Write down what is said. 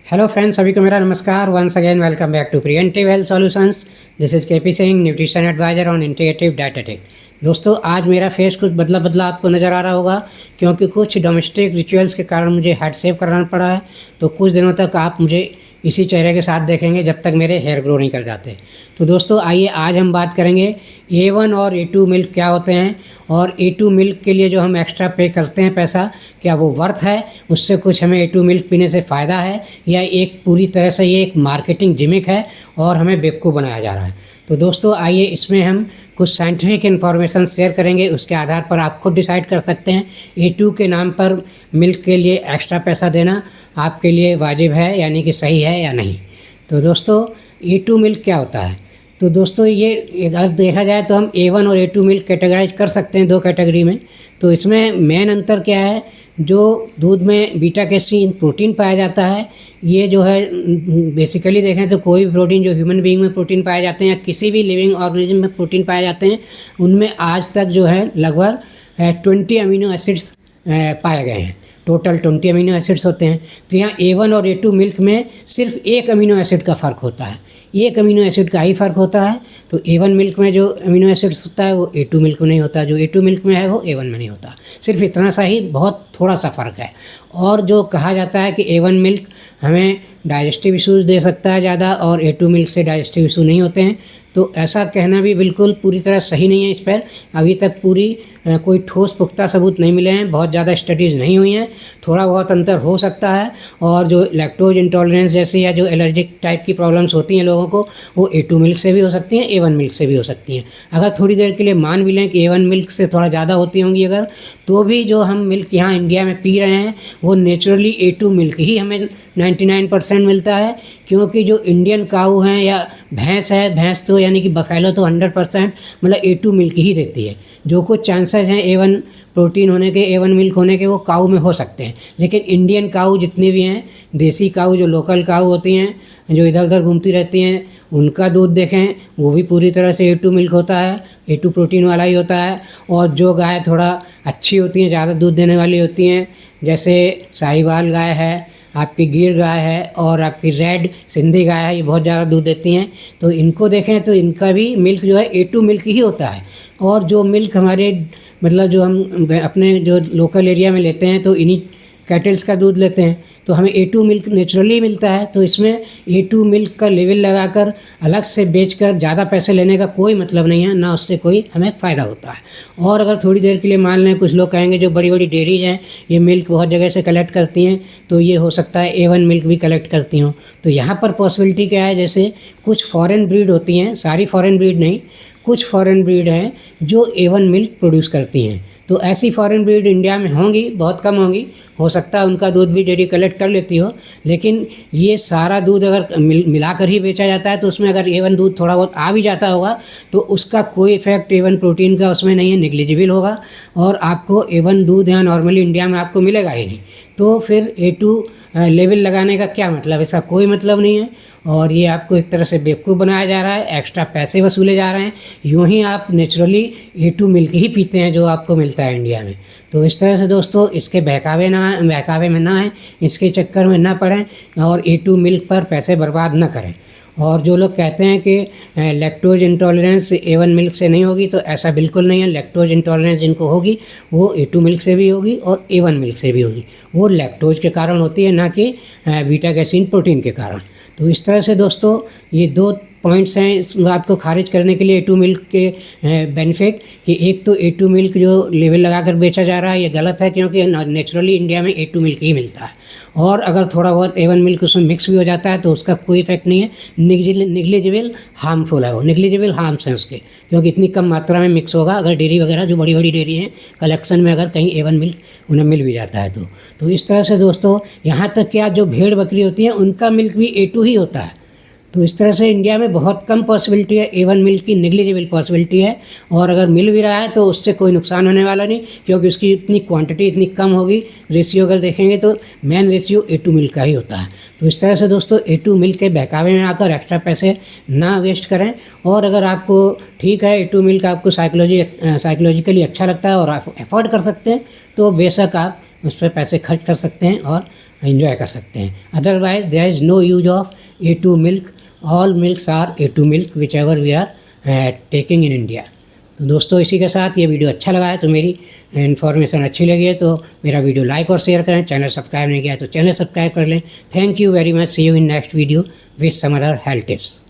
Hello friends, सभी को मेरा नमस्कार। Once again welcome back to preventive health solutions. This is KP Singh, nutrition advisor on integrative dietetic. दोस्तों, आज मेरा फेस कुछ बदला बदला आपको नज़र आ रहा होगा, क्योंकि कुछ डोमेस्टिक रिचुअल्स के कारण मुझे हेड शेव कराना पड़ा है। तो कुछ दिनों तक आप मुझे इसी चेहरे के साथ देखेंगे जब तक मेरे हेयर ग्रो नहीं कर जाते। तो दोस्तों, आइए आज हम बात करेंगे A1 और A2 मिल्क क्या होते हैं, और A2 मिल्क के लिए जो हम एक्स्ट्रा पे करते हैं पैसा, क्या वो वर्थ है, उससे कुछ हमें A2 मिल्क पीने से फ़ायदा है, या एक पूरी तरह से ये एक मार्केटिंग जिमिक है और हमें बेवकूफ़ बनाया जा रहा है। तो दोस्तों, आइए इसमें हम कुछ साइंटिफिक इन्फॉर्मेशन शेयर करेंगे। उसके आधार पर आप खुद डिसाइड कर सकते हैं A2 के नाम पर मिल्क के लिए एक्स्ट्रा पैसा देना आपके लिए वाजिब है, यानी कि सही है या नहीं। तो दोस्तों, A2 मिल्क क्या होता है? तो दोस्तों, ये अगर देखा जाए तो हम A1 और A2 मिल्क कैटेगराइज कर सकते हैं दो कैटेगरी में। तो इसमें मेन अंतर क्या है? जो दूध में बीटा कैसीन प्रोटीन पाया जाता है, ये जो है बेसिकली देखें तो कोई भी प्रोटीन जो ह्यूमन बीइंग में प्रोटीन पाए जाते हैं या किसी भी लिविंग ऑर्गेनिज्म में प्रोटीन पाए जाते हैं, उनमें आज तक जो है लगभग 20 अमीनो एसिड्स पाए गए हैं। टोटल 20 अमीनो एसिड्स होते हैं। तो यहाँ A1 और A2 मिल्क में सिर्फ एक अमीनो एसिड का फ़र्क होता है, एक अमीनो एसिड का ही फ़र्क होता है। तो A1 मिल्क में जो अमीनो एसिड्स होता है वो A2 मिल्क में नहीं होता, जो A2 मिल्क में है वो A1 में नहीं होता। सिर्फ इतना सा ही बहुत थोड़ा सा फ़र्क है। और जो कहा जाता है कि A1 मिल्क हमें डाइजेस्टिव इश्यूज़ दे सकता है ज़्यादा, और A2 मिल्क से डाइजेस्टिव इशू नहीं होते हैं, तो ऐसा कहना भी बिल्कुल पूरी तरह सही नहीं है। इस पर अभी तक पूरी कोई ठोस पुख्ता सबूत नहीं मिले हैं, बहुत ज़्यादा स्टडीज़ नहीं हुई हैं। थोड़ा बहुत अंतर हो सकता है, और जो लैक्टोज इंटॉलरेंस जैसी या जो एलर्जिक टाइप की प्रॉब्लम्स होती हैं लोगों को, वो A2 मिल्क से भी हो सकती हैं, A1 मिल्क से भी हो सकती हैं। अगर थोड़ी देर के लिए मान भी लें कि A1 मिल्क से थोड़ा ज़्यादा होती होंगी अगर, तो भी जो हम मिल्क यहाँ इंडिया में पी रहे हैं वो नेचुरली A2 मिल्क ही हमें 99% मिलता है। क्योंकि जो इंडियन काऊ हैं या भैंस है, भैंस तो यानी कि बफेलो तो 100% मतलब A2 मिल्क ही देती है। जो कुछ चांसेस हैं A1 प्रोटीन होने के, A1 मिल्क होने के, वो काऊ में हो सकते हैं। लेकिन इंडियन काऊ जितनी भी हैं, देसी काऊ जो लोकल काऊ होती हैं, जो इधर उधर घूमती रहती हैं, उनका दूध देखें वो भी पूरी तरह से A2 मिल्क होता है, A2 प्रोटीन वाला ही होता है। और जो गाय थोड़ा अच्छी होती हैं, ज़्यादा दूध देने वाली होती हैं, जैसे साहिवाल गाय है, आपकी गिर गाय है, और आपकी रेड सिंधी गाय है, ये बहुत ज़्यादा दूध देती हैं। तो इनको देखें तो इनका भी मिल्क जो है A2 मिल्क ही होता है। और जो मिल्क हमारे मतलब जो हम अपने जो लोकल एरिया में लेते हैं, तो इन्हीं कैटल्स का दूध लेते हैं, तो हमें A2 मिल्क नेचुरली मिलता है। तो इसमें A2 मिल्क का लेवल लगाकर अलग से बेचकर ज़्यादा पैसे लेने का कोई मतलब नहीं है, ना उससे कोई हमें फ़ायदा होता है। और अगर थोड़ी देर के लिए मान लें, कुछ लोग कहेंगे जो बड़ी बड़ी डेयरीज हैं ये मिल्क बहुत जगह से कलेक्ट करती हैं, तो ये हो सकता है A1 मिल्क भी कलेक्ट करती हों। तो यहाँ पर पॉसिबिलिटी क्या है, जैसे कुछ फॉरेन ब्रीड होती हैं, सारी फॉरेन ब्रीड नहीं, कुछ फॉरेन ब्रीड हैं जो A1 मिल्क प्रोड्यूस करती हैं। तो ऐसी फॉरेन ब्रीड इंडिया में होंगी, बहुत कम होंगी, हो सकता है उनका दूध भी डेयरी कलेक्ट कर लेती हो। लेकिन ये सारा दूध अगर मिलाकर ही बेचा जाता है, तो उसमें अगर A1 दूध थोड़ा बहुत आ भी जाता होगा, तो उसका कोई इफेक्ट A1 प्रोटीन का उसमें नहीं है, निग्लिजिबल होगा, और आपको A1 दूध यहाँ नॉर्मली इंडिया में आपको मिलेगा ही नहीं। तो फिर A2 लेवल लगाने का क्या मतलब? इसका कोई मतलब नहीं है, और ये आपको एक तरह से बेवकूफ़ बनाया जा रहा है, एक्स्ट्रा पैसे वसूले जा रहे हैं। यूँ ही आप नेचुरली A2 मिल्क ही पीते हैं जो आपको मिलता है इंडिया में। तो इस तरह से दोस्तों, इसके बहकावे में ना आए, इसके चक्कर में ना पड़ें, और A2 मिल्क पर पैसे बर्बाद ना करें। और जो लोग कहते हैं कि लैक्टोज इंटॉलरेंस A1 मिल्क से नहीं होगी, तो ऐसा बिल्कुल नहीं है। लैक्टोज इंटॉलरेंस जिनको होगी वो A2 मिल्क से भी होगी और A1 मिल्क से भी होगी। वो लैक्टोज के कारण होती है, ना कि बीटा कैसीन प्रोटीन के कारण। तो इस तरह से दोस्तों, ये दो पॉइंट्स हैं इस बात को खारिज करने के लिए A2 मिल्क के बेनिफिट, कि एक तो A2 मिल्क जो लेवल लगाकर बेचा जा रहा है ये गलत है, क्योंकि नेचुरली इंडिया में A2 मिल्क ही मिलता है। और अगर थोड़ा बहुत A1 मिल्क उसमें मिक्स भी हो जाता है तो उसका कोई इफेक्ट नहीं है, निग्लिजिबल हार्मफुल है, वो निग्लिजिबल हार्म्स हैं उसके, क्योंकि इतनी कम मात्रा में मिक्स होगा। अगर डेयरी वगैरह जो बड़ी बड़ी डेयरी हैं कलेक्शन में अगर कहीं A1 मिल्क उन्हें मिल भी जाता है तो इस तरह से दोस्तों, यहाँ तक क्या जो भेड़ बकरी होती हैं उनका मिल्क भी A2 ही होता है। तो इस तरह से इंडिया में बहुत कम पॉसिबिलिटी है A1 मिल्क की, निग्लिजिबल पॉसिबिलिटी है। और अगर मिल भी रहा है तो उससे कोई नुकसान होने वाला नहीं, क्योंकि उसकी इतनी क्वांटिटी इतनी कम होगी। रेशियो अगर देखेंगे तो मेन रेशियो A2 मिल्क का ही होता है। तो इस तरह से दोस्तों, A2 मिल्क के बहकावे में आकर एक्स्ट्रा पैसे ना वेस्ट करें। और अगर आपको ठीक है A2 मिल्क आपको साइकोलॉजिकली अच्छा लगता है और आप अफोर्ड कर सकते हैं, तो बेशक आप उस पर पैसे खर्च कर सकते हैं और एंजॉय कर सकते हैं। Otherwise there is no use of A2 milk, all milks are A2 milk which ever we are taking in India. तो दोस्तों इसी के साथ ये वीडियो अच्छा लगा है तो मेरी इन्फॉर्मेशन अच्छी लगी है तो मेरा वीडियो लाइक और शेयर करें। चैनल सब्सक्राइब नहीं किया है तो चैनल सब्सक्राइब कर लें। Thank you very much. See you in next video with some other health tips.